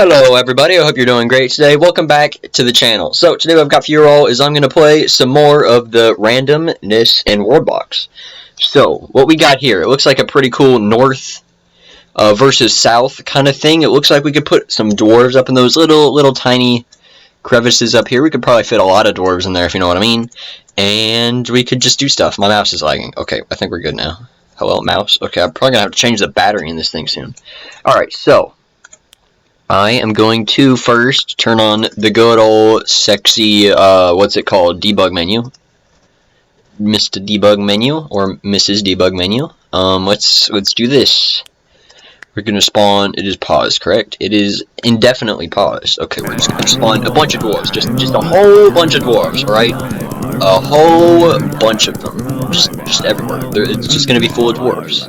Hello everybody, I hope you're doing great today. Welcome back to the channel. So today what I've got for you all is I'm going to play some more of the randomness in Worldbox. So what we got here, it looks like a pretty cool north versus south kind of thing. It looks like we could put some dwarves up in those little tiny crevices up here. We could probably fit a lot of dwarves in there if you know what I mean. And we could just do stuff. My mouse is lagging. Okay, I think we're good now. Hello mouse. Okay, I'm probably going to have to change the battery in this thing soon. Alright, so I am going to first turn on the good old sexy, what's it called, debug menu. Mr. Debug menu, or Mrs. Debug menu. Let's do this. We're gonna spawn, it is paused, correct? It is indefinitely paused. Okay, we're just gonna spawn a bunch of dwarves, just a whole bunch of dwarves, alright? A whole bunch of them, just everywhere. It's just gonna be full of dwarves.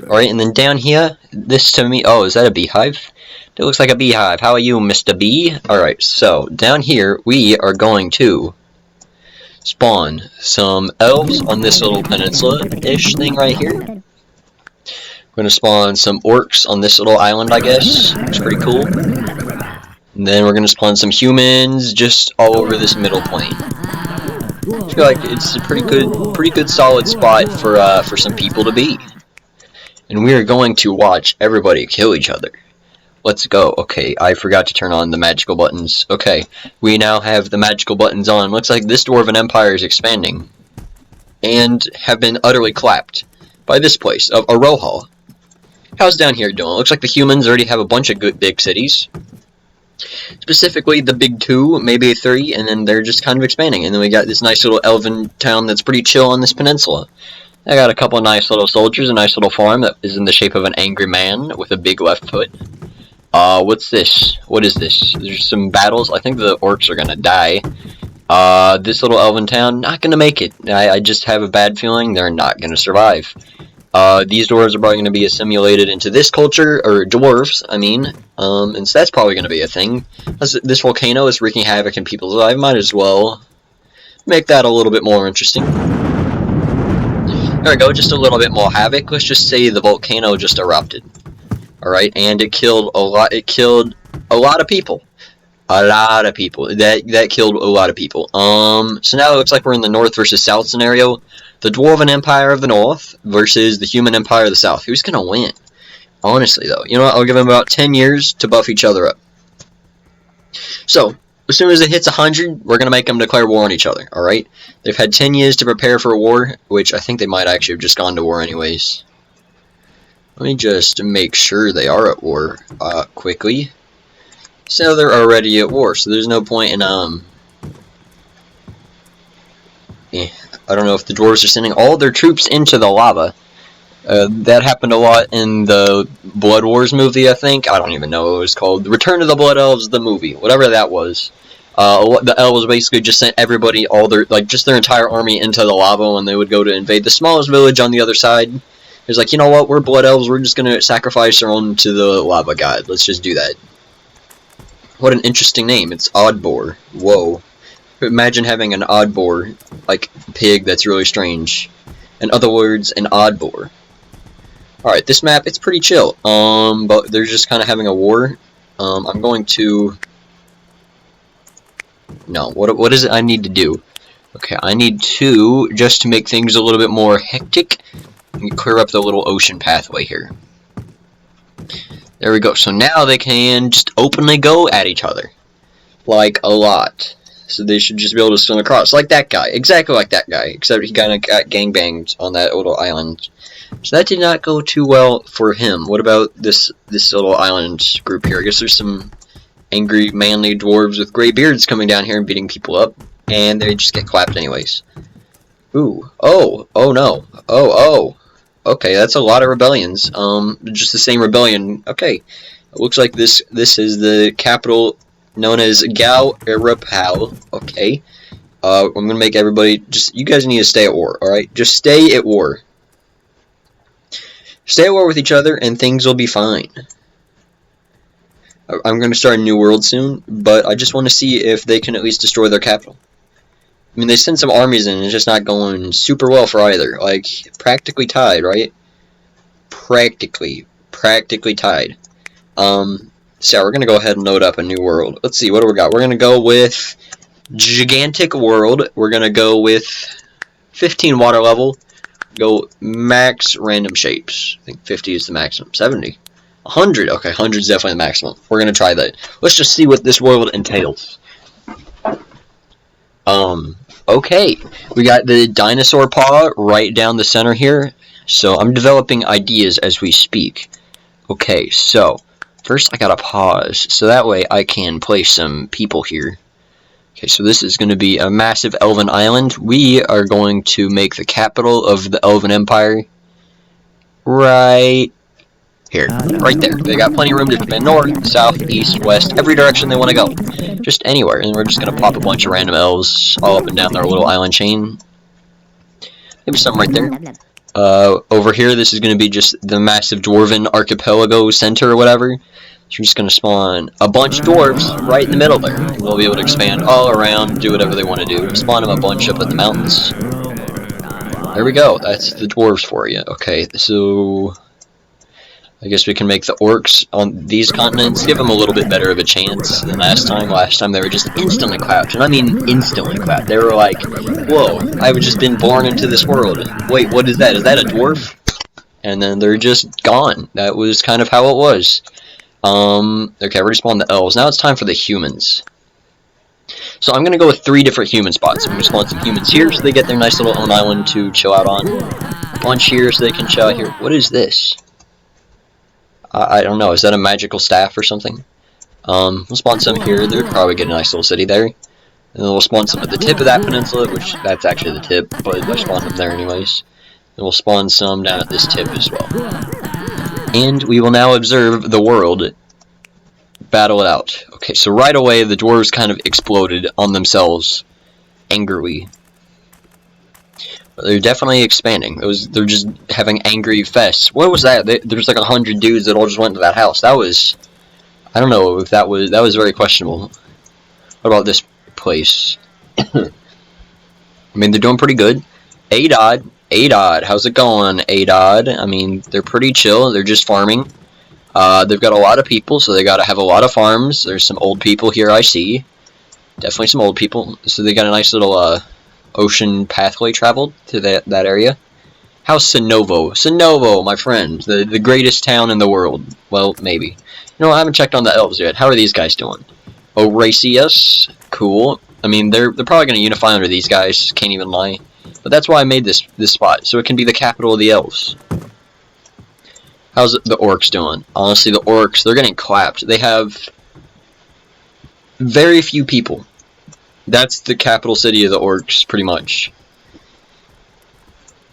Alright, and then down here, this to me, oh, is that a beehive? It looks like a beehive. How are you, Mr. Bee? Alright, so down here we are going to spawn some elves on this little peninsula-ish thing right here. We're going to spawn some orcs on this little island, I guess. It's pretty cool. And then we're going to spawn some humans just all over this middle plane. I feel like it's a pretty good solid spot for some people to be. And we are going to watch everybody kill each other. Let's go. Okay, I forgot to turn on the magical buttons. Okay, we now have the magical buttons on. Looks like this Dwarven Empire is expanding. And have been utterly clapped by this place, of Aroha. How's down here doing? Looks like the humans already have a bunch of good big cities. Specifically the big 2, maybe 3, and then they're just kind of expanding. And then we got this nice little elven town that's pretty chill on this peninsula. I got a couple of nice little soldiers, a nice little farm that is in the shape of an angry man with a big left foot. What's this? What is this? There's some battles. I think the orcs are gonna die. This little elven town, not gonna make it. I just have a bad feeling they're not gonna survive. These dwarves are probably gonna be assimilated into this culture, or dwarves, I mean. And so that's probably gonna be a thing. This volcano is wreaking havoc in people's lives. Might as well make that a little bit more interesting. There we go, just a little bit more havoc. Let's just say the volcano just erupted. Alright, and it killed a lot of people. That killed a lot of people. So now it looks like we're in the north versus south scenario. The Dwarven Empire of the north versus the Human Empire of the south. Who's gonna win? Honestly though, you know what, I'll give them about 10 years to buff each other up. So, as soon as it hits 100, we're gonna make them declare war on each other, alright? They've had 10 years to prepare for a war, which I think they might actually have just gone to war anyways. Let me just make sure they are at war, quickly. So they're already at war, so there's no point in, I don't know if the dwarves are sending all their troops into the lava. That happened a lot in the Blood Wars movie, I think. I don't even know what it was called. The Return of the Blood Elves, the movie. Whatever that was. The elves basically just sent everybody, just their entire army into the lava when they would go to invade the smallest village on the other side. It's like, you know what, we're blood elves, we're just gonna sacrifice our own to the lava god. Let's just do that. What an interesting name. It's Oddboar. Whoa. Imagine having an Oddboar, like, pig that's really strange. In other words, an Oddboar. Alright, this map, it's pretty chill. But they're just kind of having a war. I'm going to... No, what is it I need to do? Okay, I need to, just to make things a little bit more hectic, clear up the little ocean pathway here. There we go. So now they can just openly go at each other. Like, a lot. So they should just be able to swim across. Like that guy. Exactly like that guy. Except he kind of got gangbanged on that little island. So that did not go too well for him. What about this little island group here? I guess there's some angry, manly dwarves with gray beards coming down here and beating people up. And they just get clapped anyways. Ooh. Oh. Oh no. Oh. Okay, that's a lot of rebellions. Just the same rebellion. Okay, it looks like this is the capital known as Gao Irapao. Okay, I'm gonna make everybody you guys need to stay at war. All right, just stay at war. Stay at war with each other, and things will be fine. I'm gonna start a new world soon, but I just want to see if they can at least destroy their capital. I mean, they sent some armies in, and it's just not going super well for either. Like, practically tied, right? Practically tied. So we're going to go ahead and load up a new world. Let's see, what do we got? We're going to go with Gigantic World. We're going to go with 15 water level. Go max random shapes. I think 50 is the maximum. 70. 100. Okay, 100 is definitely the maximum. We're going to try that. Let's just see what this world entails. Okay. We got the dinosaur paw right down the center here. So I'm developing ideas as we speak. Okay, so first I gotta pause so that way I can place some people here. Okay, so this is going to be a massive elven island. We are going to make the capital of the Elven Empire right here, right there. They got plenty of room to expand north, south, east, west, every direction they want to go. Just anywhere. And we're just going to pop a bunch of random elves all up and down their little island chain. Maybe some right there. Over here, this is going to be just the massive dwarven archipelago center or whatever. So we're just going to spawn a bunch of dwarves right in the middle there. They'll be able to expand all around, do whatever they want to do. Spawn them a bunch up in the mountains. There we go. That's the dwarves for you. Okay, so I guess we can make the orcs on these continents. Give them a little bit better of a chance than last time. Last time they were just instantly clapped. And I mean instantly clapped. They were like, whoa, I've just been born into this world. Wait, what is that? Is that a dwarf? And then they're just gone. That was kind of how it was. Okay, we're spawned the elves. Now it's time for the humans. So I'm going to go with 3 different human spots. I'm going to spawn some humans here so they get their nice little own island to chill out on. A bunch here so they can chill out here. What is this? I don't know. Is that a magical staff or something? We'll spawn some here. They'll probably get a nice little city there. And then we'll spawn some at the tip of that peninsula, which that's actually the tip, but I spawned them there anyways. And we'll spawn some down at this tip as well. And we will now observe the world battle it out. Okay, so right away the dwarves kind of exploded on themselves angrily. They're definitely expanding. They're just having angry fests. What was that? There's like 100 dudes that all just went to that house. That was, I don't know if that was very questionable. What about this place? I mean, they're doing pretty good. Adod, how's it going, Adod? I mean, they're pretty chill. They're just farming. They've got a lot of people, so they gotta have a lot of farms. There's some old people here, I see. Definitely some old people. So they got a nice little ocean pathway traveled to that area. How's Sinovo? Sinovo, my friend, the greatest town in the world. Well, maybe. You know, I haven't checked on the elves yet. How are these guys doing? Oraceus, cool. I mean, they're probably gonna unify under these guys. Can't even lie. But that's why I made this spot, so it can be the capital of the elves. How's the orcs doing? Honestly, the orcs, they're getting clapped. They have very few people. That's the capital city of the orcs, pretty much.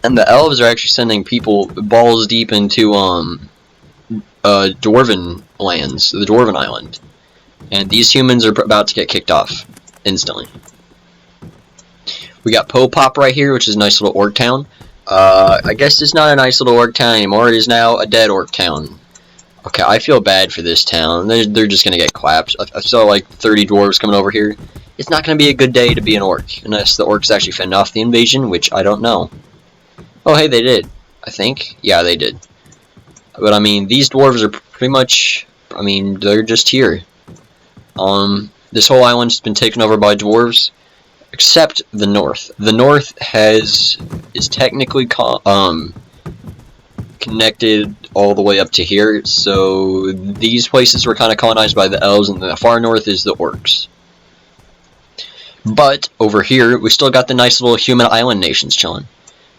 And the elves are actually sending people balls deep into dwarven lands, the dwarven island. And these humans are about to get kicked off instantly. We got Popop right here, which is a nice little orc town. I guess it's not a nice little orc town anymore. It is now a dead orc town. Okay, I feel bad for this town. They're just gonna get clapped. I saw like 30 dwarves coming over here. It's not gonna be a good day to be an orc, unless the orcs actually fend off the invasion, which I don't know. Oh, hey, they did. I think. Yeah, they did. But I mean, these dwarves are pretty much, I mean, they're just here. This whole island's been taken over by dwarves. Except the north. The north is technically connected all the way up to here. So these places were kind of colonized by the elves, and the far north is the orcs. But over here, we still got the nice little human island nations chilling.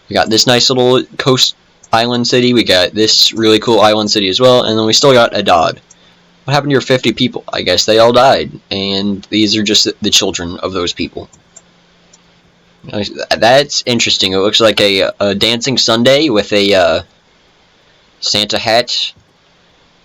We got this nice little coast island city. We got this really cool island city as well, and then we still got Adod. What happened to your 50 people? I guess they all died, and these are just the children of those people. That's interesting. It looks like a dancing Sunday with a Santa hat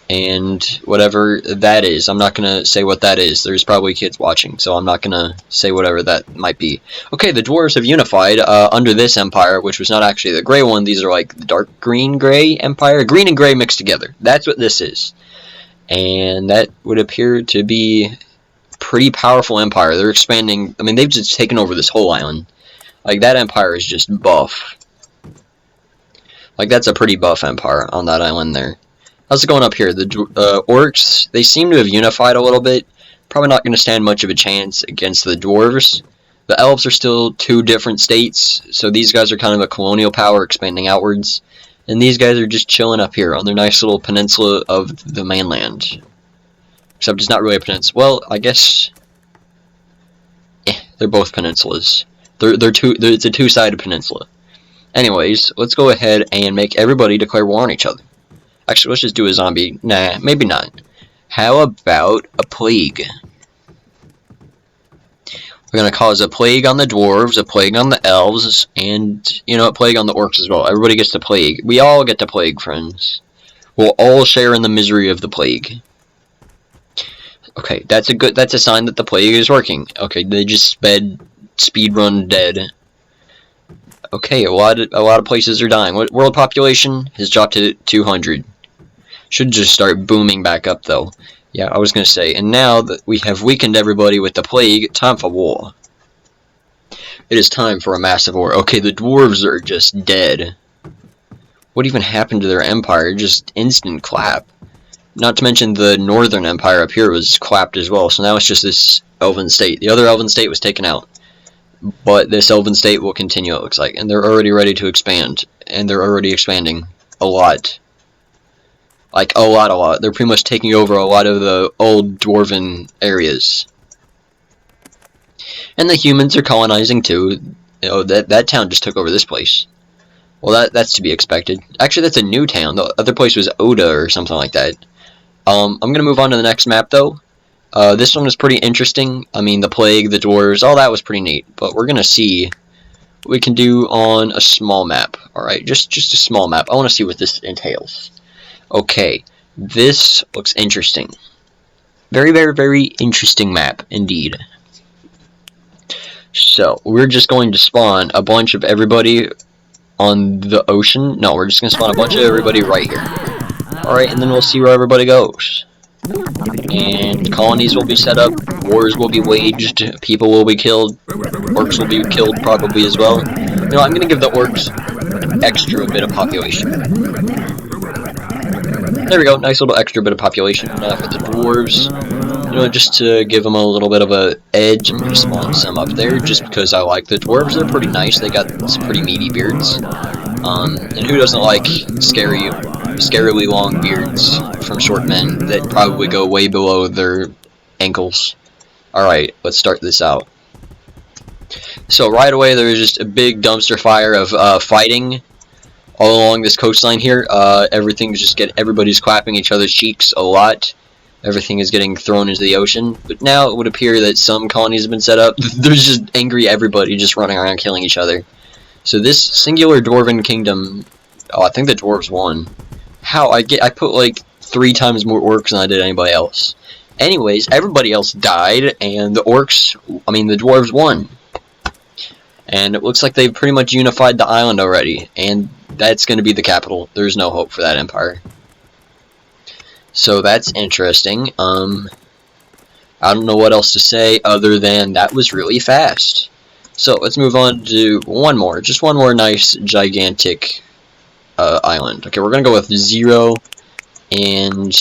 and whatever that is. I'm not gonna say what that is. There's probably kids watching, so I'm not gonna say whatever that might be. Okay, the dwarves have unified under this empire, which was not actually the gray one. These are like the dark green-gray empire. Green and gray mixed together. That's what this is. And that would appear to be a pretty powerful empire. They're expanding. I mean, they've just taken over this whole island. Like, that empire is just buff. Like, that's a pretty buff empire on that island there. How's it going up here? The Orcs, they seem to have unified a little bit. Probably not going to stand much of a chance against the Dwarves. The Elves are still two different states, so these guys are kind of a colonial power expanding outwards. And these guys are just chilling up here on their nice little peninsula of the mainland. Except it's not really a peninsula. Well, I guess... they're both peninsulas. It's a two-sided peninsula. Anyways, let's go ahead and make everybody declare war on each other. Actually, let's just do a zombie. Nah, maybe not. How about a plague? We're going to cause a plague on the dwarves, a plague on the elves, and, you know, a plague on the orcs as well. Everybody gets the plague. We all get the plague, friends. We'll all share in the misery of the plague. Okay, that's a sign that the plague is working. Okay, they just speed run dead. Okay, a lot of places are dying. World population has dropped to 200. Should just start booming back up, though. Yeah, I was going to say. And now that we have weakened everybody with the plague, time for war. It is time for a massive war. Okay, the dwarves are just dead. What even happened to their empire? Just instant clap. Not to mention the northern empire up here was clapped as well. So now it's just this elven state. The other elven state was taken out. But this elven state will continue, it looks like. And they're already ready to expand. And they're already expanding a lot. Like, a lot. They're pretty much taking over a lot of the old dwarven areas. And the humans are colonizing too. You know, that town just took over this place. Well, that's to be expected. Actually, that's a new town. The other place was Oda or something like that. I'm going to move on to the next map, though. This one was pretty interesting. I mean, the plague, the dwarves, all that was pretty neat. But we're going to see what we can do on a small map. Alright, just a small map. I want to see what this entails. Okay, this looks interesting. Very, very, very interesting map, indeed. So, we're just going to spawn a bunch of everybody on the ocean. No, we're just going to spawn a bunch of everybody right here. Alright, and then we'll see where everybody goes. And colonies will be set up, wars will be waged, people will be killed, orcs will be killed probably as well. You know, I'm going to give the orcs an extra bit of population. There we go, nice little extra bit of population for the dwarves. You know, just to give them a little bit of a edge, I'm going to spawn some up there, just because I like the dwarves. They're pretty nice, they got some pretty meaty beards. And who doesn't like scarily long beards from short men that probably go way below their ankles? Alright, let's start this out. So right away there was just a big dumpster fire of fighting all along this coastline here. Everybody's clapping each other's cheeks a lot. Everything is getting thrown into the ocean. But now it would appear that some colonies have been set up. There's just angry everybody just running around killing each other. So this singular dwarven kingdom, oh, I think the dwarves won. How? I put like 3 times more orcs than I did anybody else. Anyways, everybody else died, and the dwarves won. And it looks like they've pretty much unified the island already, and that's going to be the capital. There's no hope for that empire. So that's interesting. I don't know what else to say other than that was really fast. So let's move on to just one more nice gigantic island. Okay, we're going to go with 0 and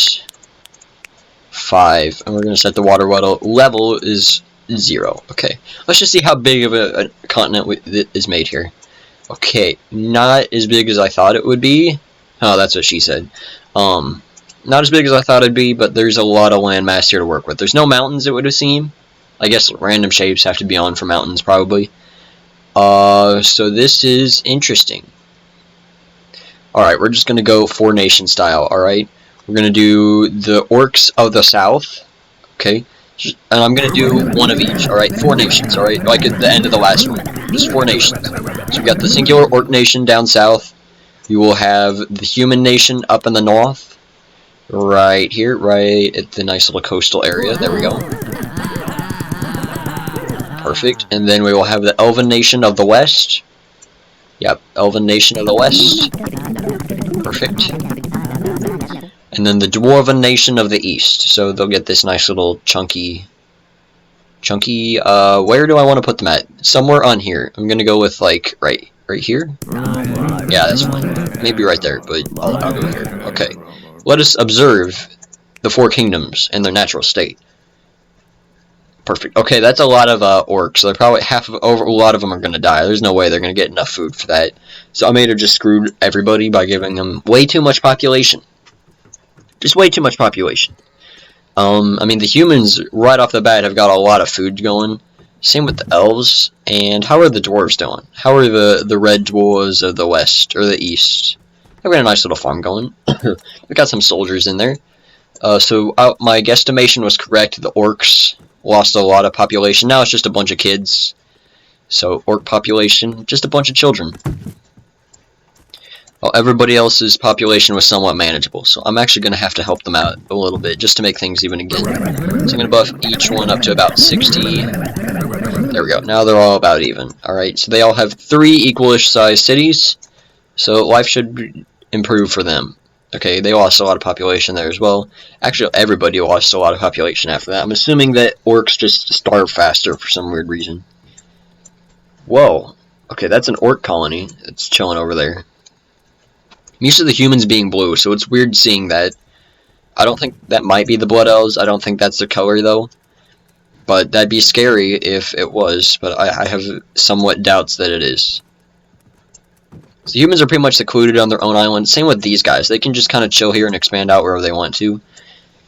5, and we're going to set the water level is 0. Okay, let's just see how big of a continent is made here. Okay, not as big as I thought it would be. Oh, that's what she said. Not as big as I thought it'd be, but there's a lot of land mass here to work with. There's no mountains, it would seem. I guess random shapes have to be on for mountains, probably. So this is interesting. Alright, we're just going to go 4 nation style, alright? We're going to do the Orcs of the South, okay? And I'm going to do one of each, alright? 4 nations, alright? Like at the end of the last one. Just 4 nations. So we've got the singular Orc nation down south. You will have the human nation up in the north. Right here, right at the nice little coastal area. There we go. Perfect. And then we will have the Elven nation of the west. Yep, Elven nation of the west. Perfect. And then the Dwarven nation of the east. So they'll get this nice little chunky, where do I want to put them at? Somewhere on here. I'm going to go with, like, right here? Yeah, that's fine. Maybe right there, but I'll go here. Okay. Let us observe the four kingdoms in their natural state. Perfect. Okay, that's a lot of orcs. They're probably a lot of them are going to die. There's no way they're going to get enough food for that. So I may have just screwed everybody by giving them way too much population. Just way too much population. I mean, the humans, right off the bat, have got a lot of food going. Same with the elves. And how are the dwarves doing? How are the red dwarves of the west, or the east? They've got a nice little farm going. We've got some soldiers in there. So my guesstimation was correct. The orcs lost a lot of population. Now it's just a bunch of kids. So, orc population, just a bunch of children. Well, everybody else's population was somewhat manageable, so I'm actually going to have to help them out a little bit, just to make things even again. So I'm going to buff each one up to about 60. There we go. Now they're all about even. Alright, so they all have 3 equalish sized cities, so life should improve for them. Okay, they lost a lot of population there as well. Actually, everybody lost a lot of population after that. I'm assuming that orcs just starve faster for some weird reason. Whoa. Okay, that's an orc colony that's chilling over there. I'm used to the humans being blue, so it's weird seeing that. I don't think that might be the Blood Elves. I don't think that's their color, though. But that'd be scary if it was, but I have somewhat doubts that it is. So humans are pretty much secluded on their own island. Same with these guys. They can just kind of chill here and expand out wherever they want to.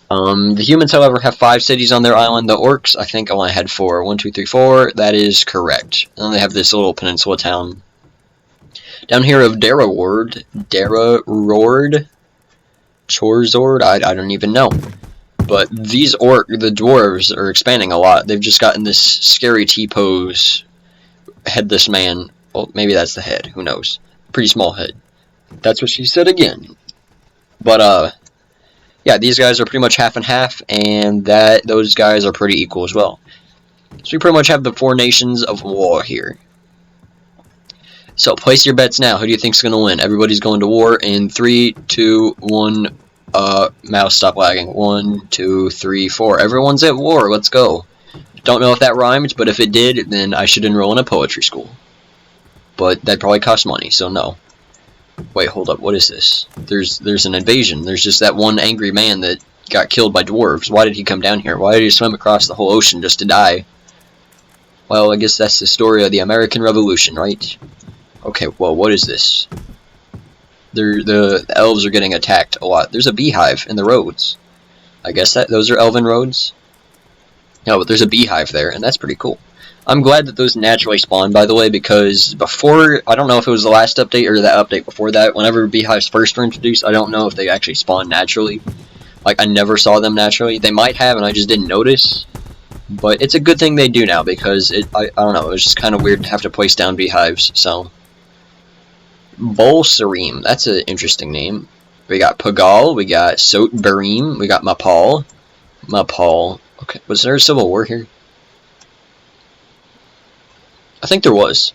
The humans, however, have 5 cities on their island. The orcs, I think, only had 4. 1, 2, 3, 4. That is correct. And then they have this little peninsula town down here of Darroward, Chorzord, I don't even know. But these the dwarves are expanding a lot. They've just gotten this scary T-pose headless man. Well, maybe that's the head. Who knows? Pretty small head. That's what she said again. But yeah, these guys are pretty much half and half, and those guys are pretty equal as well. So we pretty much have the 4 nations of war here. So, place your bets now. Who do you think's going to win? Everybody's going to war in 3, 2, 1. Mouse, stop lagging. 1, 2, 3, 4. Everyone's at war. Let's go. Don't know if that rhymed, but if it did, then I should enroll in a poetry school. But that probably costs money, so no. Wait, hold up. What is this? There's an invasion. There's just that one angry man that got killed by dwarves. Why did he come down here? Why did he swim across the whole ocean just to die? Well, I guess that's the story of the American Revolution, right? Okay, well, what is this? The elves are getting attacked a lot. There's a beehive in the roads. I guess those are elven roads. No, but there's a beehive there, and that's pretty cool. I'm glad that those naturally spawn, by the way, because before, I don't know if it was the last update or that update before that, whenever beehives first were introduced, I don't know if they actually spawned naturally. Like, I never saw them naturally. They might have, and I just didn't notice. But it's a good thing they do now, because I don't know, it was just kind of weird to have to place down beehives, so. Bolsarim, that's an interesting name. We got Pagal, we got Sotbarim, we got Mapal. Okay, was there a civil war here? I think there was.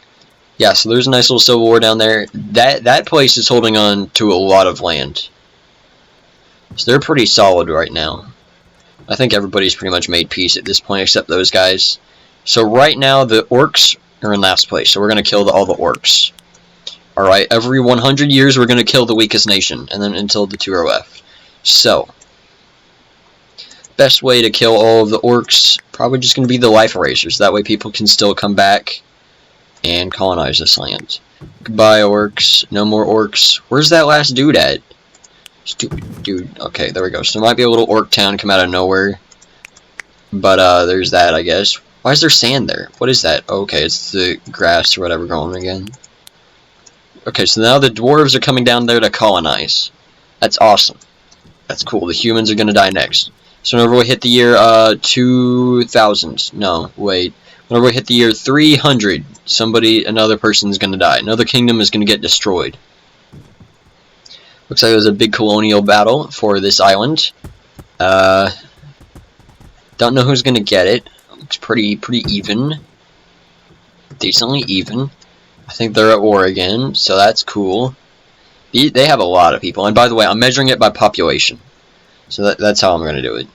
Yeah, so there's a nice little civil war down there. That place is holding on to a lot of land. So they're pretty solid right now. I think everybody's pretty much made peace at this point except those guys. So right now the orcs are in last place, so we're going to kill all the orcs. Alright, every 100 years we're going to kill the weakest nation, and then until the 2 are left. So, best way to kill all of the orcs, probably just going to be the life erasers. That way people can still come back and colonize this land. Goodbye, orcs. No more orcs. Where's that last dude at? Stupid dude. Okay, there we go. So there might be a little orc town come out of nowhere. But, there's that, I guess. Why is there sand there? What is that? Oh, okay, it's the grass or whatever growing again. Okay, so now the dwarves are coming down there to colonize. That's awesome. That's cool. The humans are going to die next. So whenever we hit the year 2000, no, wait. Whenever we hit the year 300, another person's going to die. Another kingdom is going to get destroyed. Looks like there's a big colonial battle for this island. Don't know who's going to get it. Looks pretty even. Decently even. I think they're at war again, so that's cool. They have a lot of people, and by the way, I'm measuring it by population. So that's how I'm going to do it.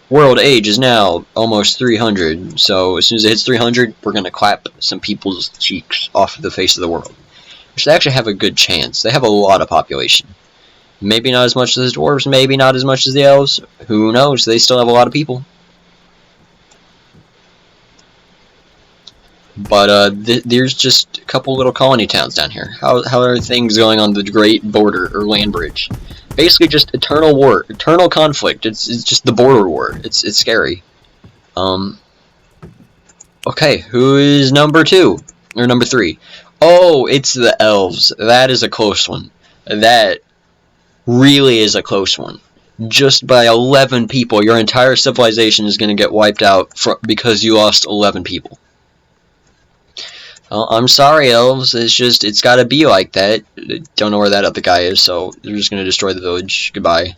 World age is now almost 300, so as soon as it hits 300, we're going to clap some people's cheeks off the face of the world. Which they actually have a good chance. They have a lot of population. Maybe not as much as the dwarves, maybe not as much as the elves. Who knows? They still have a lot of people. But there's just a couple little colony towns down here. How are things going on the Great Border or Land Bridge? Basically, just eternal war, eternal conflict. It's just the border war. It's scary. Okay, who is number 2 or number 3? Oh, it's the elves. That is a close one. That really is a close one. Just by 11 people, your entire civilization is going to get wiped out because you lost 11 people. Well, I'm sorry, elves. It's got to be like that. Don't know where that other guy is, so they're just going to destroy the village. Goodbye.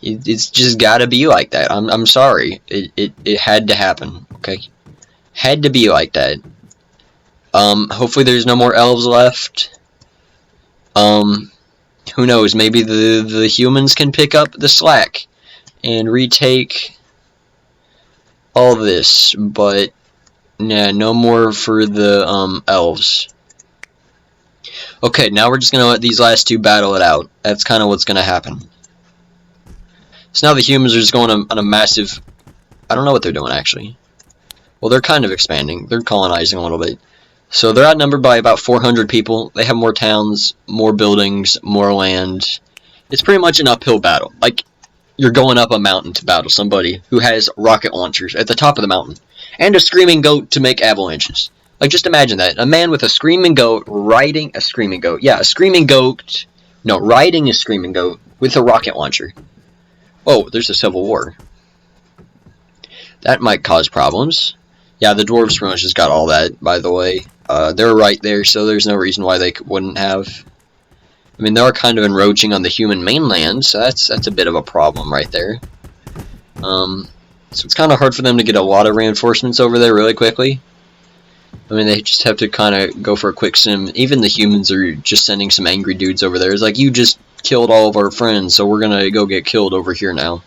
It's just got to be like that. I'm sorry. It had to happen. Okay, had to be like that. Hopefully there's no more elves left. Who knows? Maybe the humans can pick up the slack and retake all this, but. Yeah, no more for the elves. Okay, now we're just gonna let these last 2 battle it out. That's kind of what's gonna happen. So now the humans are just going on a massive... I don't know what they're doing, actually. Well, they're kind of expanding. They're colonizing a little bit. So they're outnumbered by about 400 people. They have more towns, more buildings, more land. It's pretty much an uphill battle. Like, you're going up a mountain to battle somebody who has rocket launchers at the top of the mountain. And a screaming goat to make avalanches. Like, just imagine that. A man with a screaming goat riding a screaming goat. Yeah, a screaming goat. No, riding a screaming goat with a rocket launcher. Oh, there's a civil war. That might cause problems. Yeah, the dwarves pretty much just got all that, by the way. They're right there, so there's no reason why they wouldn't have. I mean, they are kind of encroaching on the human mainland, so that's a bit of a problem right there. So it's kind of hard for them to get a lot of reinforcements over there really quickly. I mean, they just have to kind of go for a quick sim. Even the humans are just sending some angry dudes over there. It's like, you just killed all of our friends, so we're going to go get killed over here now.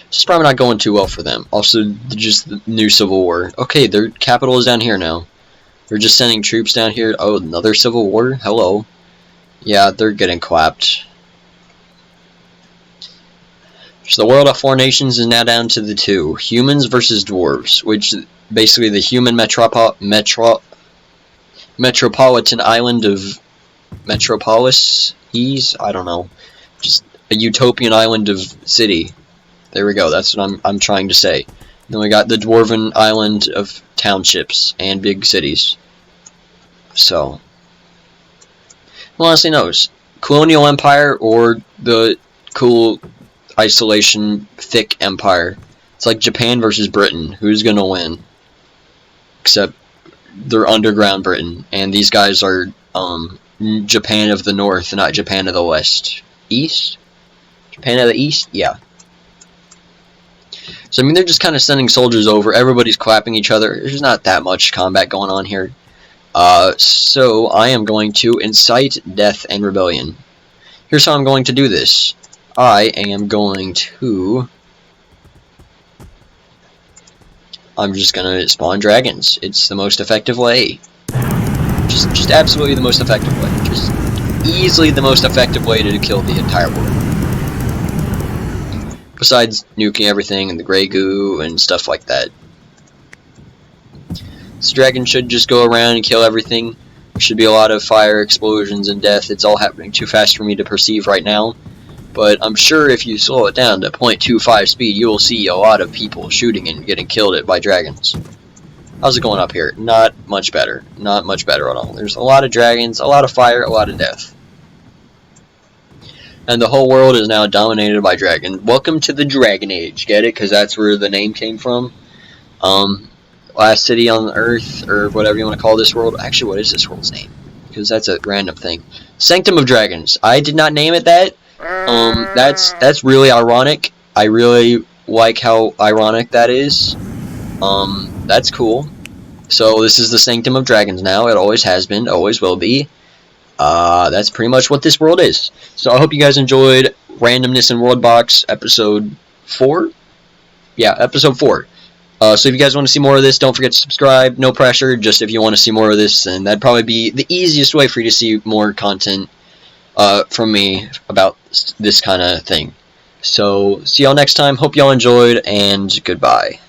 It's probably not going too well for them. Also, just the new civil war. Okay, their capital is down here now. They're just sending troops down here. Oh, another civil war? Hello. Yeah, they're getting clapped. So the world of 4 nations is now down to the 2. Humans versus dwarves, which basically the human metropolitan island of Metropolis I don't know. Just a utopian island of city. There we go, that's what I'm trying to say. Then we got the dwarven island of townships and big cities. So, who honestly knows? Colonial empire or the cool isolation thick empire. It's like Japan versus Britain. Who's gonna win? Except they're underground Britain, and these guys are Japan of the North, not Japan of the West. East? Japan of the East? Yeah. So I mean, they're just kind of sending soldiers over. Everybody's clapping each other. There's not that much combat going on here. So I am going to incite death and rebellion. Here's how I'm going to do this. I am going to... I'm just going to spawn dragons. It's the most effective way. Just absolutely the most effective way. Just easily the most effective way to kill the entire world. Besides nuking everything and the gray goo and stuff like that. This dragon should just go around and kill everything. There should be a lot of fire, explosions, and death. It's all happening too fast for me to perceive right now. But I'm sure if you slow it down to 0.25 speed, you will see a lot of people shooting and getting killed by dragons. How's it going up here? Not much better. Not much better at all. There's a lot of dragons, a lot of fire, a lot of death. And the whole world is now dominated by dragon. Welcome to the Dragon Age. Get it? Because that's where the name came from. Last city on Earth, or whatever you want to call this world. Actually, what is this world's name? Because that's a random thing. Sanctum of Dragons. I did not name it that. That's really ironic. I really like how ironic that is. That's cool. So this is the Sanctum of Dragons now. It always has been, always will be. That's pretty much what this world is. So I hope you guys enjoyed Randomness in Worldbox episode 4. Yeah, episode 4. So if you guys want to see more of this, don't forget to subscribe. No pressure, just if you want to see more of this, and that'd probably be the easiest way for you to see more content from me about this kind of thing. So, see y'all next time. Hope y'all enjoyed, and goodbye.